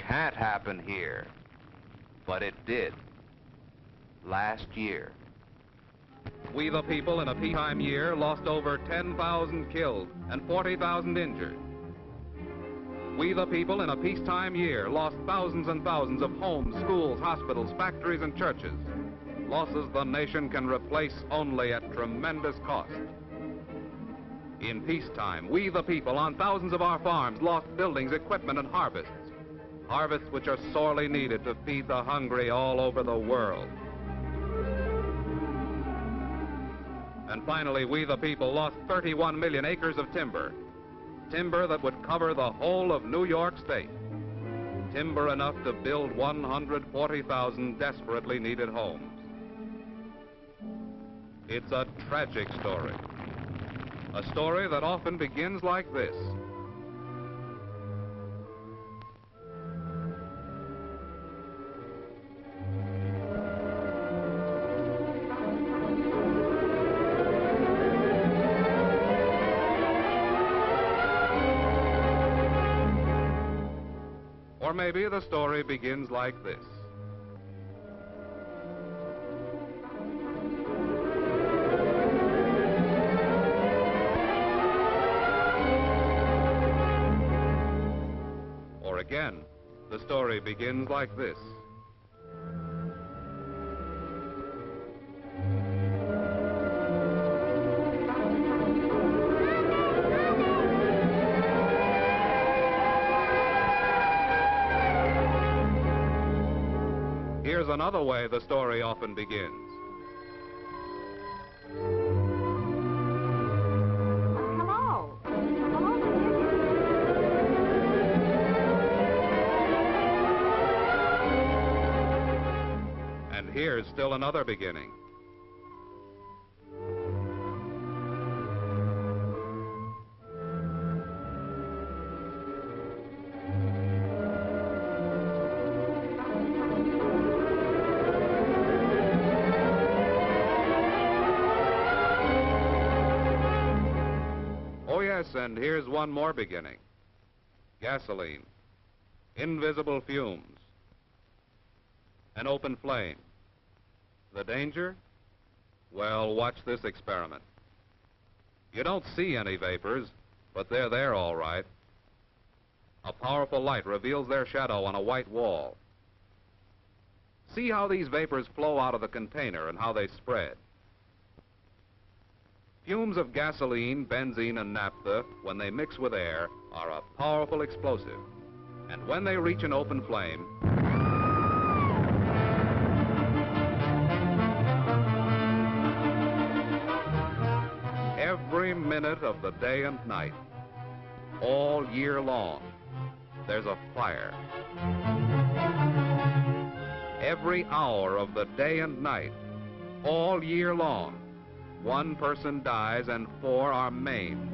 can't happen here. But it did. Last year. We the people in a peacetime year lost over 10,000 killed and 40,000 injured. We the people in a peacetime year lost thousands and thousands of homes, schools, hospitals, factories, and churches. Losses the nation can replace only at tremendous cost. In peacetime, we the people on thousands of our farms lost buildings, equipment, and harvests. Harvests which are sorely needed to feed the hungry all over the world. And finally, we the people lost 31 million acres of timber. Timber that would cover the whole of New York State. Timber enough to build 140,000 desperately needed homes. It's a tragic story. A story that often begins like this. Or maybe the story begins like this. Or again, the story begins like this. Here's another way the story often begins. Hello. Hello, And here's still another beginning. And here's one more beginning. Gasoline, invisible fumes, an open flame. The danger? Well, watch this experiment. You don't see any vapors, but they're there all right. A powerful light reveals their shadow on a white wall. See how these vapors flow out of the container and how they spread. Fumes of gasoline, benzene, and naphtha, when they mix with air, are a powerful explosive. And when they reach an open flame, every minute of the day and night, all year long, there's a fire. Every hour of the day and night, all year long, one person dies and 4 are maimed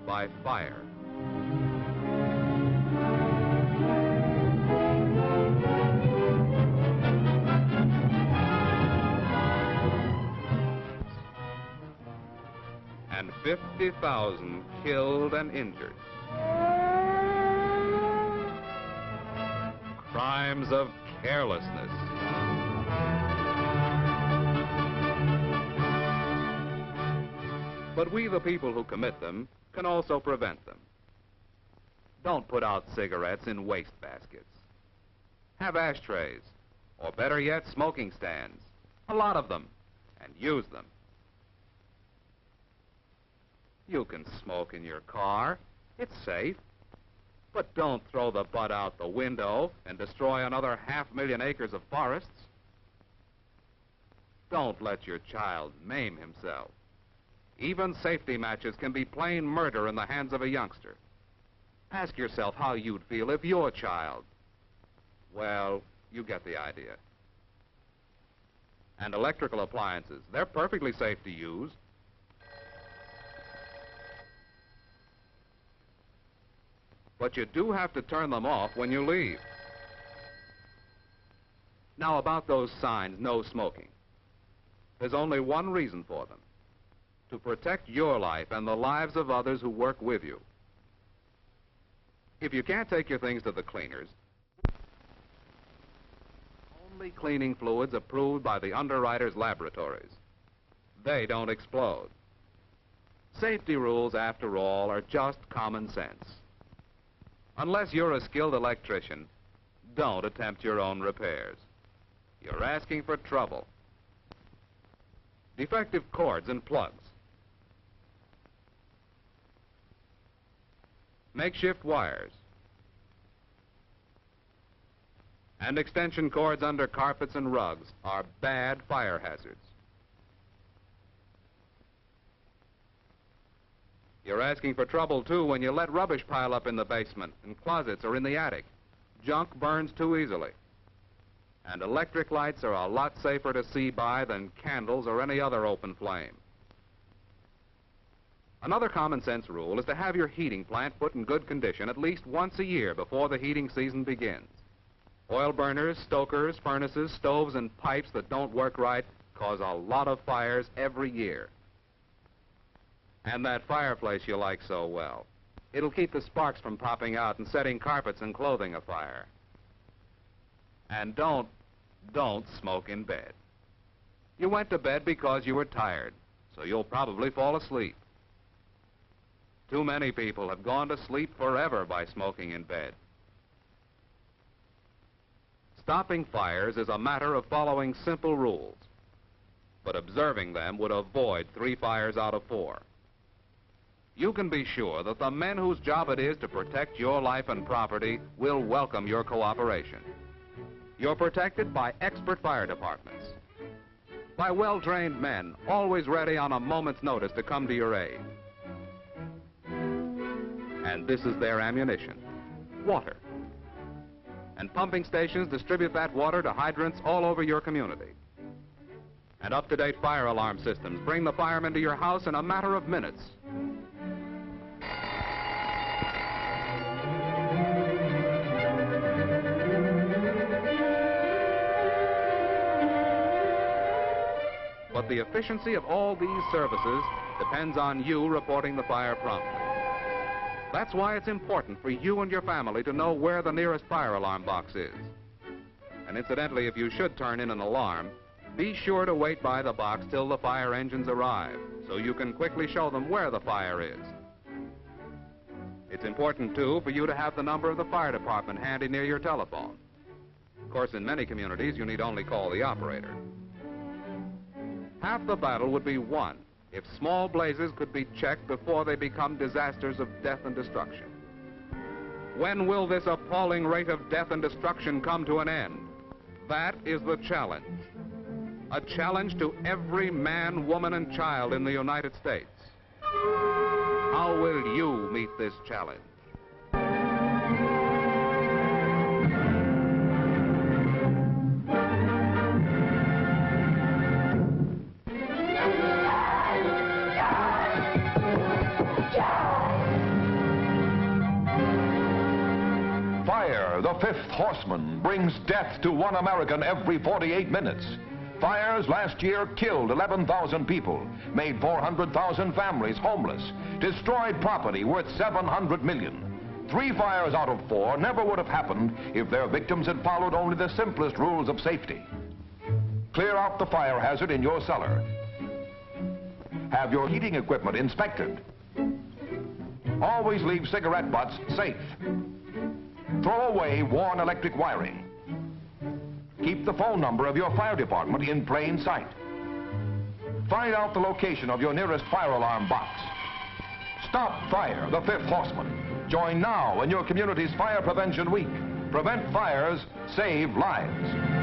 by fire. And 50,000 killed and injured. Crimes of carelessness. But we, the people who commit them, can also prevent them. Don't put out cigarettes in waste baskets. Have ashtrays, or better yet, smoking stands. A lot of them, and use them. You can smoke in your car. It's safe. But don't throw the butt out the window and destroy another 500,000 acres of forests. Don't let your child maim himself. Even safety matches can be plain murder in the hands of a youngster. Ask yourself how you'd feel if your child... Well, you get the idea. And electrical appliances, they're perfectly safe to use. But you do have to turn them off when you leave. Now about those signs, no smoking. There's only one reason for them. To protect your life and the lives of others who work with you. If you can't take your things to the cleaners, only cleaning fluids approved by the underwriters' laboratories. They don't explode. Safety rules, after all, are just common sense. Unless you're a skilled electrician, don't attempt your own repairs. You're asking for trouble. Defective cords and plugs. Makeshift wires. And extension cords under carpets and rugs are bad fire hazards. You're asking for trouble, too, when you let rubbish pile up in the basement, in closets, or in the attic. Junk burns too easily. And electric lights are a lot safer to see by than candles or any other open flame. Another common sense rule is to have your heating plant put in good condition at least once a year before the heating season begins. Oil burners, stokers, furnaces, stoves, and pipes that don't work right cause a lot of fires every year. And that fireplace you like so well, it'll keep the sparks from popping out and setting carpets and clothing afire. And don't smoke in bed. You went to bed because you were tired, so you'll probably fall asleep. Too many people have gone to sleep forever by smoking in bed. Stopping fires is a matter of following simple rules, but observing them would avoid 3 fires out of 4. You can be sure that the men whose job it is to protect your life and property will welcome your cooperation. You're protected by expert fire departments, by well-trained men, always ready on a moment's notice to come to your aid. And this is their ammunition: water. And pumping stations distribute that water to hydrants all over your community. And up-to-date fire alarm systems bring the firemen to your house in a matter of minutes. But the efficiency of all these services depends on you reporting the fire promptly. That's why it's important for you and your family to know where the nearest fire alarm box is. And incidentally, if you should turn in an alarm, be sure to wait by the box till the fire engines arrive, so you can quickly show them where the fire is. It's important, too, for you to have the number of the fire department handy near your telephone. Of course, in many communities, you need only call the operator. Half the battle would be won if small blazes could be checked before they become disasters of death and destruction. When will this appalling rate of death and destruction come to an end? That is the challenge. A challenge to every man, woman, and child in the United States. How will you meet this challenge? Fire, the fifth horseman, brings death to one American every 48 minutes. Fires last year killed 11,000 people, made 400,000 families homeless, destroyed property worth $700 million. 3 fires out of 4 never would have happened if their victims had followed only the simplest rules of safety. Clear out the fire hazard in your cellar. Have your heating equipment inspected. Always leave cigarette butts safe. Throw away worn electric wiring. Keep the phone number of your fire department in plain sight. Find out the location of your nearest fire alarm box. Stop fire, the fifth horseman. Join now in your community's Fire Prevention Week. Prevent fires, save lives.